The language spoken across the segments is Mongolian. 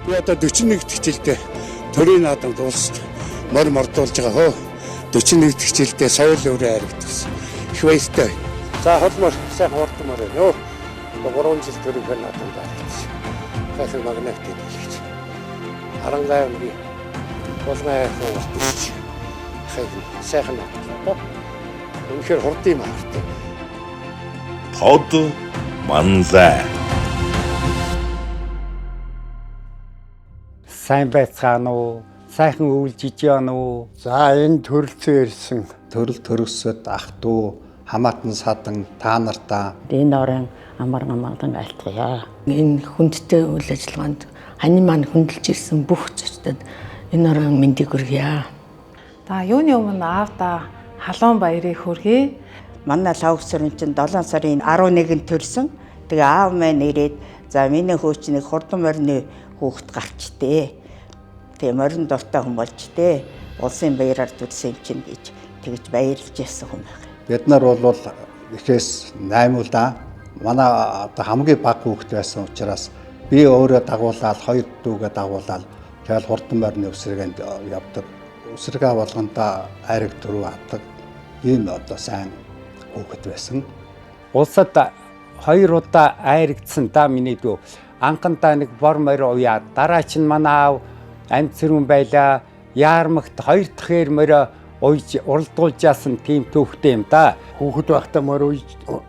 Би одоо 41 хичээлдээ төрийн наадамд улсад морь мордуулж байгаа хөө. 41 хичээлдээ соёл өрөө харагдсан. Их баяртай. За холмор сайхан хурдмаар байна ёо. 3 жил төрийн наадамд харагдсан. Хайр магнат гэж. Харангай би болмай хурдч. Хайр сайхан наадам. Үнэхээр хурд юм аа. Под манлай. Сайн байцгаана уу? Сайхан үйлжиж яана уу? За энэ төрөлцөө ирсэн төрөл төрөсөд ах トゥ хамаатан садан та нартаа энэ орон амар гамалдан айлтгая. Энэ хүндтэй үйл ажиллагаанд хань маань хөндлөж ирсэн бүх зочдод энэ орон мэндийг хүргье. За юуны өмнө аавда халуун баярыг хүргэе. Манай лавгсрын чинь 7 сарын 11-нд төрсөн. Тэгээ аав маань ирээд за миний хөөчнийг хурдан морины хүүхэд гарчтээ. Тэгээ морин дуртай хүн болчтээ. Улсын баяраар төрсөн юм чинь гэж тэгж баярлж яасан хүн байна. бид нар бол ихээс 8 удаа манай одоо хамгийн бага хүүхэд байсан учраас би өөрөө дагуулаад 2 дүүгээ дагуулаад тэгэл хурдан морины өсрөгэнд явдаг. Өсрөгөө болгонда айраг дөрөв авдаг. Ийм одоо сайн хүүхэд байсан. Улсад 2 удаа айрагдсан да миний дүү. Анхандаа нэг бор морь уяа. Дараа чинь манай аав амт цэрүүн байла. Яармагт 2 дахь морь уйж уралдуулж яасан тийм төвхтэй юм да. хүүхэд байхдаа морь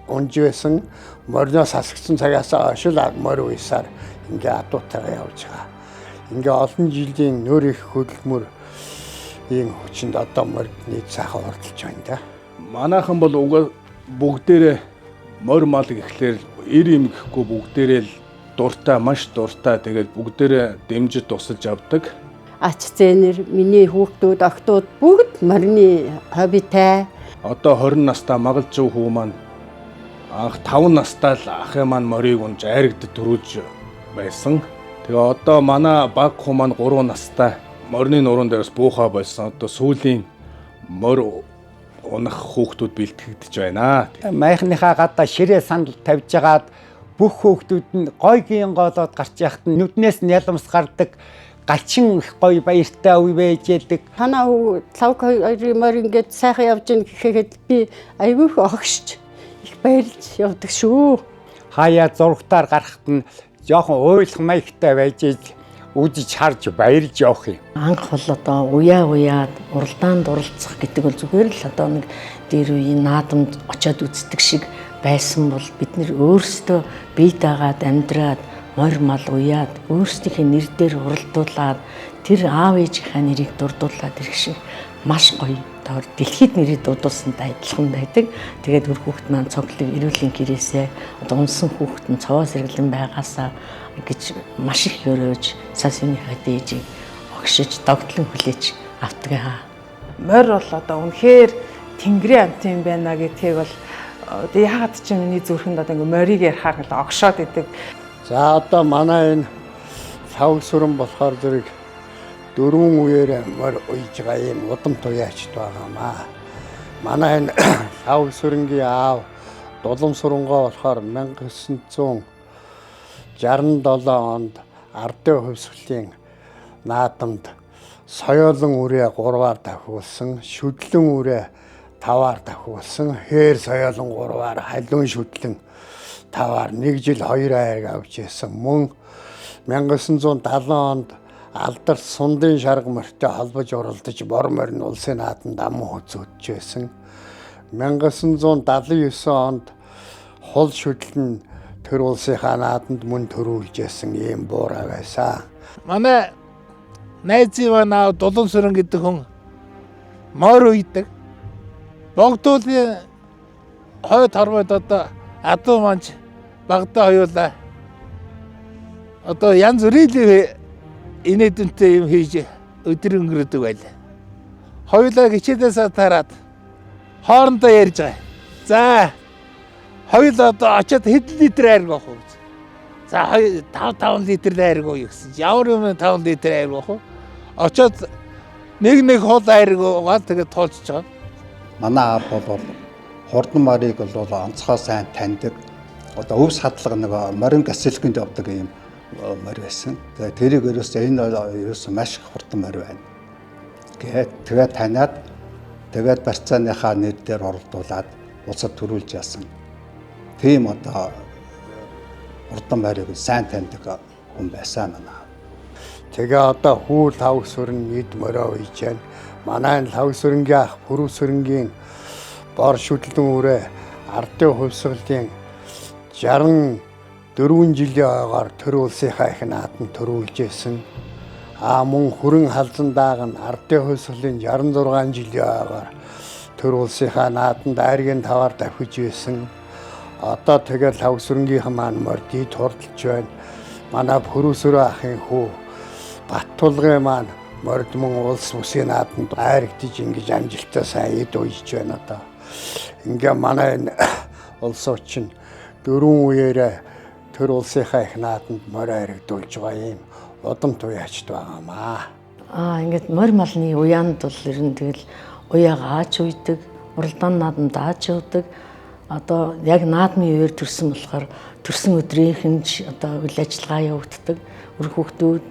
унж байсан. Мориноос асгсан цагаас ошил морь уйсаар ингээ адуутайгаа явж байгаа. Ингээ олон жилийн нөр их хөдөлмөр ийм хүчинд одоо морьны сайхан хурдалж байна да. Манайхан бол уг бүгдээрээ морь мал гэхлээр ир юм гэхгүй бүгдээрээ л дуртай, маш дуртай. Тэгээд бүгдээрээ дэмжиж тусалж авдаг. Ач зээнэр миний хүүхдүүд, охтууд бүгд морины хоббитай. Одоо 20 настай магалж хүү маань анх 5 настай л ахын маань морийг унж айрагд төрүүлж байсан. Тэгээ одоо манай баг хүү маань 3 настай морины нуруунд дээрс буухаа болсон. Одоо сүүлийн морь унах хүүхдүүд бэлтгэгдэж байна. Майхныхаа гадаа ширээ сандал тавьж агаад бүх хүүхдүүд нь гой гин голоод гарч яхад нь нүднээс нь ялмс гардаг. Галчин их гоё баяртай үе байж яадаг. Танаа лавг хоёрын морь ингээд сайхан явж ийн гэхэд би айгүй их огшч их баярлж явдаг шүү. Хаяа зургатаар гарахт нь жоохон уйлах маягтай байж үзэж харж баярлж явах юм. Анх бол одоо уяад уралдаанд оролцох гэдэг бол зүгээр л одоо нэг дээр үеийн наадамд очиод үздэг шиг байсан бол бид нэр өөрсдөө бие даагаад амьдраад морь мал уяад өөрсдийнхээ нэр дээр уралдуулаад тэр аав ээжийнхээ нэрийг дурдуулаад ирэх шиг маш гоё тоор дэлхийд нэрийг дуудуулсантай адилхан байдаг. Тэгээд өр хүүхэд маань цоглог эрүүлийн гэрээсээ одоо унсан хүүхэд нь цовоо сэргэлэн байгаасаа гэж маш их өрөөж сасныхаа дээжийг огшиж догтлон хүлээж автгаа. Морь бол одоо үнэхээр тэнгэрийн амт юм байна гэдгийг бол яагаад ч миний зүрхэнд одоо ингээ морийг ярихаар л огшоод идэг. За одоо манай энэ лавгсрын болохоор зэрэг 4 үеэр морь уйж байгаа юм удам туяачд байгаамаа. Манай энэ лавгсрынгийн аав Дулам-Сурунгоо болохоор 1967 онд ардын хувьсгалын наадамд соёолон үрээ 3-аар давхиулсан, шүдлэн үрээ 5-аар давхиулсан, хээр соёолон 3-аар, халуун шүдлэн 5-аар 1 жил 2 айраг авч ирсэн. Мөн 1970 онд алдар сундын шарга морьтой холбож уралдаж бор морин улсын наадамд аман хөзөөдж байсан. 1979 онд хул шүдлэн тэр улсынхаа наадамд мөн төрүүлж байсан ийм буурай байсан. Манай найзын манай Дулам-Сүрэн гэдэг хүн морь уйдаг. Богдуулын хойд хормойд одоо адуу манж багтаа хоёулаа. Одоо янз бүрийн инээдэнтэй юм хийж өдөр өнгөрөдөг байлаа. Хоёулаа хичээлээсээ тараад хоорондоо ярьж байгаа. За хоёулаа одоо очиод хэдэн литр айраг авах вэ? За 5 литр айраг уу гэсэн. Ямар юм 5 литр айраг авах вэ? Очиод нэг хол айраг аваад тэгээд тоолчихж байгаа. Манай аав бол хурдан морийг бол онцгой сайн таньдаг. Одоо өвс хадлага нэг морин гасэлгэнд явдаг юм морь байсан. Тэрийг ерөөсөө энэ ерөөсөө маш их хурдан морь байна. Тэгээд таниад тэгээд барьцааныхаа нэр дээр оролдуулаад улсад төрүүлж яасан. Тийм одоо хурдан морийг сайн таньдаг хүн байсан манай. Тэгээ одоо хүү лав сүрэн нийт мороо үйж байна. Манай лав сүрэнгийн ах Пүрэв сүрэнгийн бор шүтлэн үрээ ардын хувьсгалын 64 жилийн ойгоор төр улсынхаа их нааданд төрүүлж байсан. Мөн хүрэн халзан дааг нь ардын хувьсгалын 66 жилийн ойгоор төр улсынхаа нааданд айргийн таваар давхиж байсан. Одоо тэгээд лав сүрэнгийнхэн маань мордид хурдалж байна. Манай Пүрэв сүрэн ахын хүү Баттулгын маань мордмон улс үсгийн нааданд айрагдж ингэж амжилттай сайн эд уйж байна одоо. Ингээ манай энэ улс орчин дөрвөн үеэрээ төр улсынхаа их нааданд морь айрагдуулж байгаа юм удам туяачд байгаамаа. Ингээд морь малны уяанд бол ер нь тэгэл уяага аач үйдэг, уралдаан наадамд аач явдаг. Одоо яг наадмын үеэр төрсөн болохоор төрсөн өдрийнхэнж одоо үйл ажиллагаа явагддаг. Өр хүүхдүүд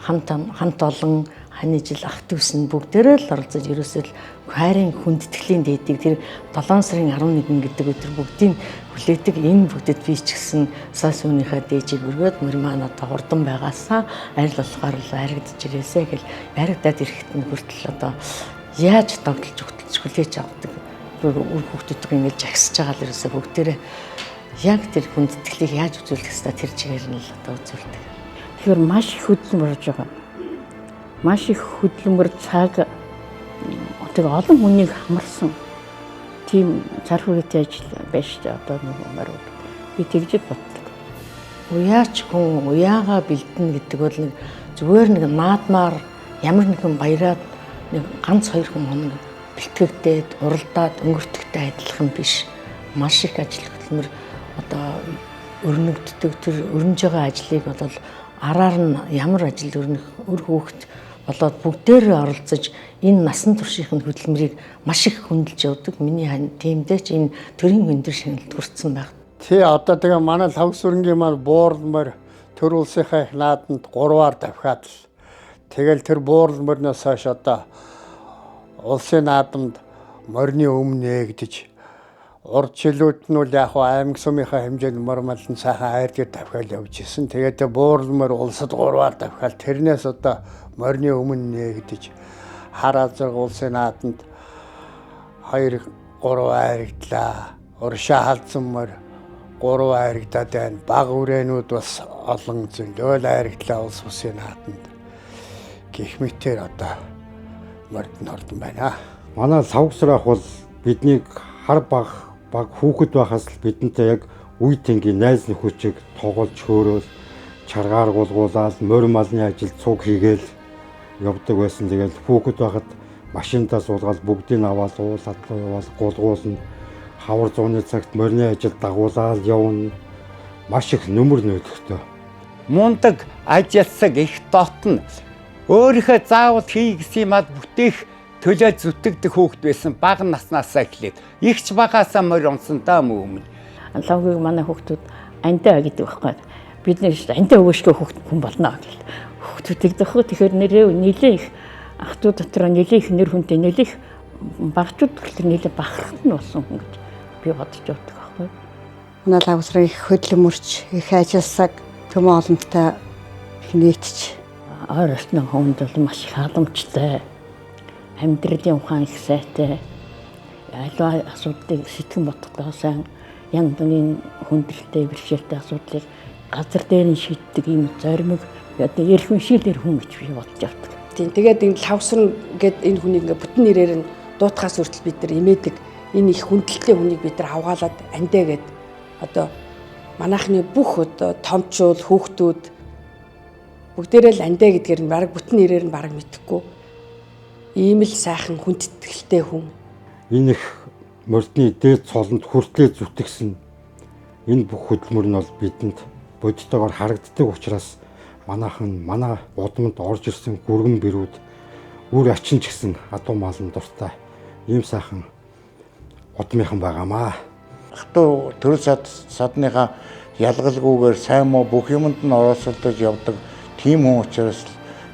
хамт олон ханы жил ах дүүс нь бүгдээрээ л оролцож ерөөсөө л хайрын хүндэтгэлийн дээдийг тэр 7 сарын 11 гэдэг өдөр бүгдийг хүлээдэг. Энэ бүгдэд би ч гэсэн сас өөнийхөө дээжийг өргөөд мөр маань одоо хурдан байгаасаа арил болохоор л айрагдж ирээсэ гэл айрагдаад ирэхэд нь хүртэл одоо яаж тогтолж өгтөлж хүлээж авдаг үр хүүхдүүдийг ингэж жагсаж байгаа л ерөөсөө бүгдээрээ яг тэр хүндэтгэлийг яаж үзүүлэх хэвээр тэр чигээр нь л одоо үзүүлдэг. Тэгэхээр маш их хөдөлмөр болж байгаа. Маш их хөдөлмөр цаг тэг олон хүнийг хамарсан тийм цар хүрээтэй ажил байж та одоо нэг морь би тэгж боддог. Уяач хүн уяагаа бэлдэнэ гэдэг бол нэг зүгээр нэг наадмаар ямар нэгэн баяраад нэг ганц 2 хоног бэлтгэгдээд уралдаад өнгөртөгтэй адилхан биш. Маш их ажил хөдөлмөр одоо өрнөгддөг тэр өрнөж байгаа ажлыг бол араар нь ямар ажил өрнөх өр хүүхэд болоод бүгдээрээ оролцож энэ насан туршийн хөдөлмөрийг маш их хөндлөж явдаг. Миний тиймдээ ч энэ төрийн өндөр шинжилт хүрсэн байна. Тий одоо тэгээ манай лав сүрэнгийн маань буурлмор төр улсынхаа их нааданд 3-аар давхиад л тэгэл тэр буурлморноос хойш одоо улсын наадамд морины өмнө нээгдэж урд жилүүд нь бол яг аймаг сумынхаа хэмжээнд мор малын сайхан айр дээр давхиал явж исэн. Тэгээд буурлмор улсад 3-аар давхиал тэрнээс одоо морины өмнө нээгдэж хар азар улсын нааданд 2-3 айрагдлаа. Уршаа халдсан морь 3 айрагдаад байна. Баг үрээнүүд бас олон зөндөл айрагдлаа улс үсгийн нааданд. Гэх мэтээр одоо морьд нордон байна. Манай савгсрах бол биднийг хар баг хүүхэд байхаас л бидэнтэй яг үе тэнгийн найз нөхөчийг тоглож хөөрөөс чаргаар гулгуулаад морь малны ажилд цуг хийгээл явдаг байсан. Тэгээд хүүхэд байхад машинтаа суулгаад бүгдийг аваад уулаад яваад гулгуулна. Хавар зууны цагт морины ажил дагуулаад явна. Маш их нөмөр нөөдөхтэй. Мундаг ажилласаг их дотно өөрийнхөө заавал хий гэсэн юмад бүтээх төлөө зүтгэдэг хүүхэд байсан бага наснаасаа эхлээд ихч багаасаа морь онсонтой өмнө. Лавгийн манай хүүхдүүд андаа гэдэг байхгүй. Бид нэр андаа өгөөшгөө хүүхд хүн болно гэл. Хүүхдүүдийг дохоо тэгэхээр нэлээ их ах トゥ дотор нэлээ их нэр хүнтэй нэлээ их багчууд тэгэхээр нэлээ бахархт нь болсон хүн гэж би бодож явдаг байхгүй. Манай лавсрын их хөдөлмөрч их ажилласаг төмөн олонтой их нийтч ойр орчны хүнд бол маш их халамжтай. Амьдралын ухаан их сайтай. Аливаа асуудлыг сэтгэн бодохдоо сайн янз бүрийн хүндрэлтэй бэрхшээлтэй асуудлыг газар дээр нь шийддэг ийм зоримог одоо эрх үншилэр хүн гэж би бодож явдаг. Тийм тэгээд энэ лавсран гэд энэ хүнийг ингээ бүтэн нэрээр нь дуутахаас хүртэл бид нар имээдэг. Энэ их хүндэлтэй хүнийг бид нар авгаалаад андаа гэд одоо манайхны бүх одоо томчууд хүүхдүүд бүгдээрээ л андаа гэдгээр нь бараг бүтэн нэрээр нь бараг мэдэхгүй. Ийм л сайхан хүндэтгэлтэй хүн. Энэ их мордны дээд цолонд хүртлээ зүтгэсэн энэ бүх хөдөлмөр нь бол бидэнд бодитойгоор харагддаг учраас манай удамд орж ирсэн гүргэн бэрүүд үр ачин ч гэсэн адуу малын дуртай ийм сайхан удмынхан байгаамаа. Хатуу төрөл садныхаа ялгалгүйгээр сайн муу бүх юмд нь оролцож явдаг тийм хүн учраас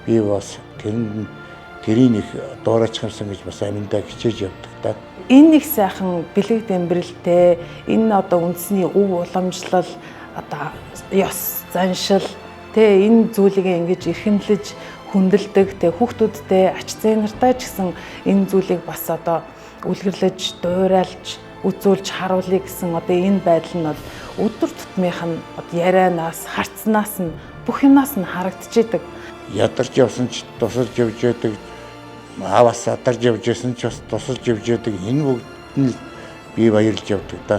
би бас тэрийг их дуурайчихсан гэж бас аминдаа хичээж явдаг та. Энэ их сайхан бэлэг дэмбэрэлтэй энэ одоо үндэсний өв уламжлал одоо ёс заншил энэ зүйлийг ингэж эрхэмлэж хүндэлдэг хүүхдүүдтэй ач зээн нартай ч гэсэн энэ зүйлийг бас одоо үлгэрлэж дуурайлж үзүүлж харуулъя гэсэн одоо энэ байдал нь бол өдөр тутмынх нь ярианаас харцнаас нь бүх юмнаас нь харагдчихэйдэг. Ядарч явсан ч тусалж явж байдаг, аваас ядарч явж байсан ч бас тусалж явж байдаг. Энэ бүгд нь би баярлж явдаг да.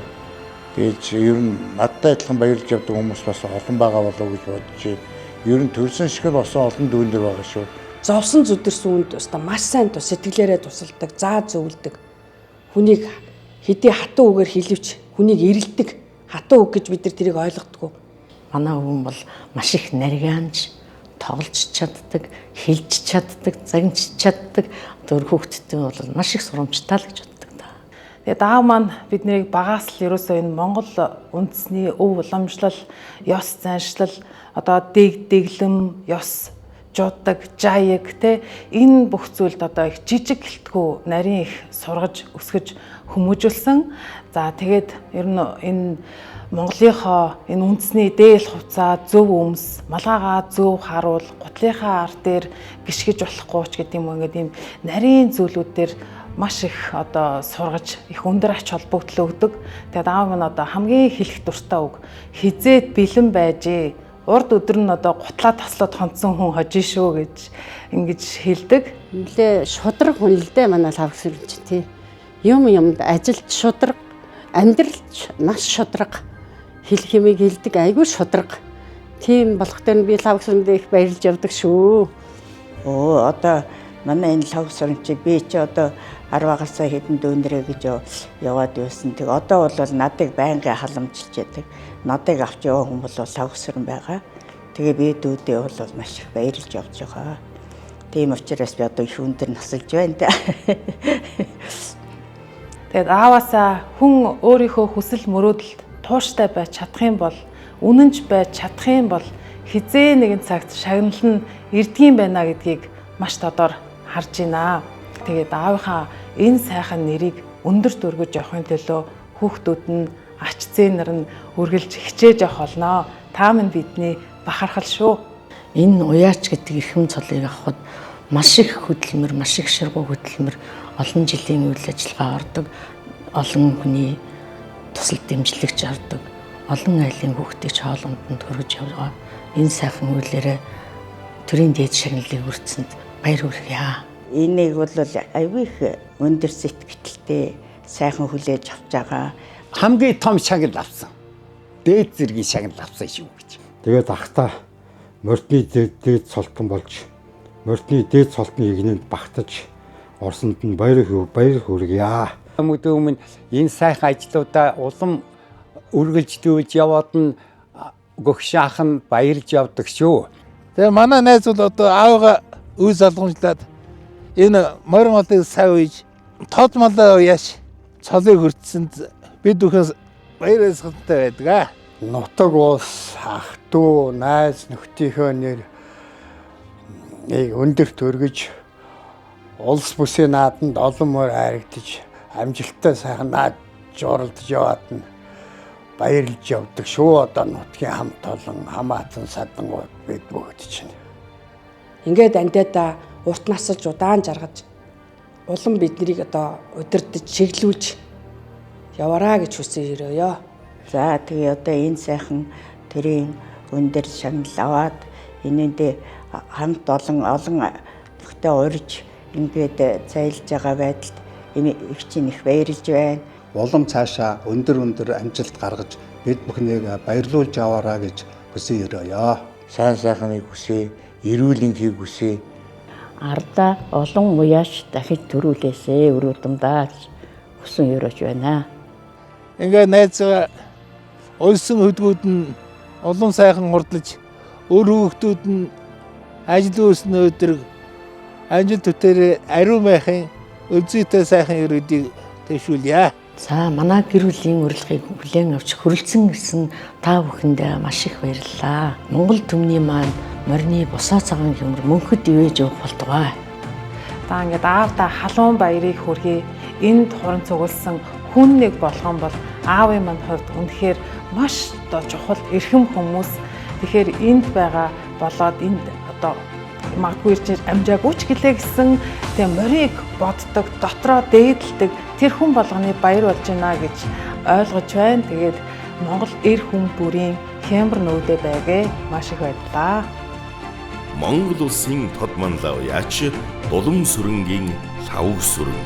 Тэгээд ер нь надтай адилхан баярлж явдаг хүмүүс бас олон байгаа болов уу гэж бодож байна. Ер нь төрсөн шиг л болсон олон дүүнэр байгаа шүү. Зовсон зүдэрсэн үнд өста маш сайн сэтгэлээрээ тусалдаг, заа зөвлөдөг. Хүнийг хэдий хатан үгээр хэлвч хүнийг ирэлдэг хатан үг гэж бид нар тэрийг ойлгодгоо. Манай өвөн бол маш их нарийнж, тоглож чаддаг, хэлж чаддаг, загнаж чаддаг. Тэр хүүхдтэй бол маш их сурамжтай л гэж боддог та. Тэгээд аав маань биднийг багаас л ерөөсөө энэ Монгол үндэсний өв уламжлал, ёс заншлал, одоо дэглэм, ёс жуудаг, жааяг энэ бүх зүйлд одоо их жижиг гэлтгүү нарийн их сургаж, өсгөж хүмүүжүүлсэн. За тэгээд ер нь энэ Монголынхоо энэ үндэсний дээл хувцаа, зөв өмс, малгайгаа зөв харуул, гутлынхаа ар дээр гიშгэж болохгүй ч гэдэг юм ингээд ийм нарийн зүйлүүд дээр маш их одоо сургаж их өндөр ач холбогдол өгдөг. Тэгээд аав минь одоо хамгийн хэлэх дуртай үг хизээд бэлэн байжээ. Урд өдөр нь одоо гутлаа таслаад хонцсон хүн хожиж шүү гэж ингэж хэлдэг. Нилээ шудраг хүн л дээ манай лавгсэрч тий. Юмд ажилд шудраг, амьдралч маш шудраг. Хэл хэмээг хэлдэг айгүй шудраг. Тийм болох дээр би лавгсрэнд их баярлж явдаг шүү. Одоо манай энэ лавгсрын чи би чи одоо 10-аас хэдэн дүүнрээ гэж яваад байсан. Тэг одоо бол надыг байнгын халамжилж яадаг. Надыг авч яваа хүн бол лавгсран байгаа. Тэгээ би дүүдээ бол маш их баярлж явж байгаа. Тийм учраас би одоо их өндөр насалж байна да. Тэгээд ааваасаа хүн өөрийнхөө хүсэл мөрөөдөлд тууштай байж чадах юм бол, үнэнч байж чадах юм бол хизээ нэгэн цагт шагнал нь ирдгийм байна гэдгийг маш тодор харж байна. Тэгээд аавынхаа энэ сайхан нэрийг өндөрт өргөж явахын төлөө хүүхдүүд нь ач зээнэр нь үргэлж хичээж явах болно. Та минь бидний бахархал шүү. Энэ уяач гэдэг эрхэм цолыг авахд маш их хөдөлмөр, маш их ширгуу хөдөлмөр, олон жилийн үйл ажиллагаа ордог, олон хүний тусал дэмжлэгч ордог, олон айлын хүүхдийг хоолунд нь төрөж яваа. Энэ сайхан үйлээрээ төрийн дээд шагналыг хүртсэнд баяр хүргье. Энийг бол аюу их өндөр сэтгэлтэй сайхан хүлээж авч байгаа. Хамгийн том шагнал авсан. Дээд зэргийн шагнал авсан шүү гэж. Тэгээд ахта мордны дээд цолтон болж мордны дээд цолтны игнэнд багтаж орсонд нь баяр хүргье. Мөдөө өмнө энэ сайхан ажлуудаа улам үргэлжлүүлж яваад нь гөгш ах нь баярлж явдаг шүү. Тэгээ манай найз бол одоо аавгаа үе залгамжлаад энэ морь малыг сайн үйж тод малаа уяаш цолыг хүртсэнд бид бүхэн баяр баясгалантай байдаг. Нутаг ус, ах トゥ у, найз нөхдийнхөө нэр өндөрт өргөж улс бүсийн нааданд олон морь хайрагдаж амжилттай сайхан наад журалдж яваад нь баярлж явдаг шүү. Одоо нутгийн хамт олон хамаатан садангууд бид бүгд чинь. Ингээд андиада урт насаж удаан жаргаж улам биднийг одоо удирдах чиглүүлж яваараа гэж хүсэн өрөөё. За тэгээ одоо энэ сайхан төрийн өндөр шагнал аваад энэндээ хамт олон бүхтэй урьж ингээд цайлж байгаа байдалд их чинь их баярлж байна. Улам цаашаа өндөр амжилт гаргаж бид бүхнийг баярлуулж аваараа гэж хүсэн өрөөё. Сайн сайхныг хүсье, эрүүл энхийг хүсье. Ардаа олон уяаш дахиж төрүүлээсээ өрөөдөмдаа гэж хүсэн өрөөж байна. Ингээд найзгаа улсын хөдгүүд нь олон сайхан хурдлаж өр хүүхдүүд нь ажил үйлснээ өдрөг амжилт төтөр ариун байхын өлзийтэй сайхан өрөөдийг төшүүлье. За манай гэр бүлийн урилгыг хүлээн авч хүрэлцэн ирсэн та бүхэндээ маш их баярлалаа. Монгол түмний маань морины босоо цагаан хөмөр мөнхөд ивэж явах болтугай. За ингээд аавда халуун баярыг хүргэе. Энд хуран цугулсан хүн нэг болгон бол аавын мань хувьд үнэхээр маш одоо чухал эрхэм хүмүүс. Тэгэхээр энд байгаа болоод энд одоо магадгүй ирж амжаагүй ч гэлээ гэсэн тэгээ морийг боддог, дотроо дээдэлдэг тэр хүн болгоны баяр болж байна гэж ойлгож байна. Тэгээд Монгол эр хүн бүрийн хямбар нүүдэ байгээ маш их баярлалаа. Монгол улсын тод манлав яач дулам сүрэнгийн лавг сүрэн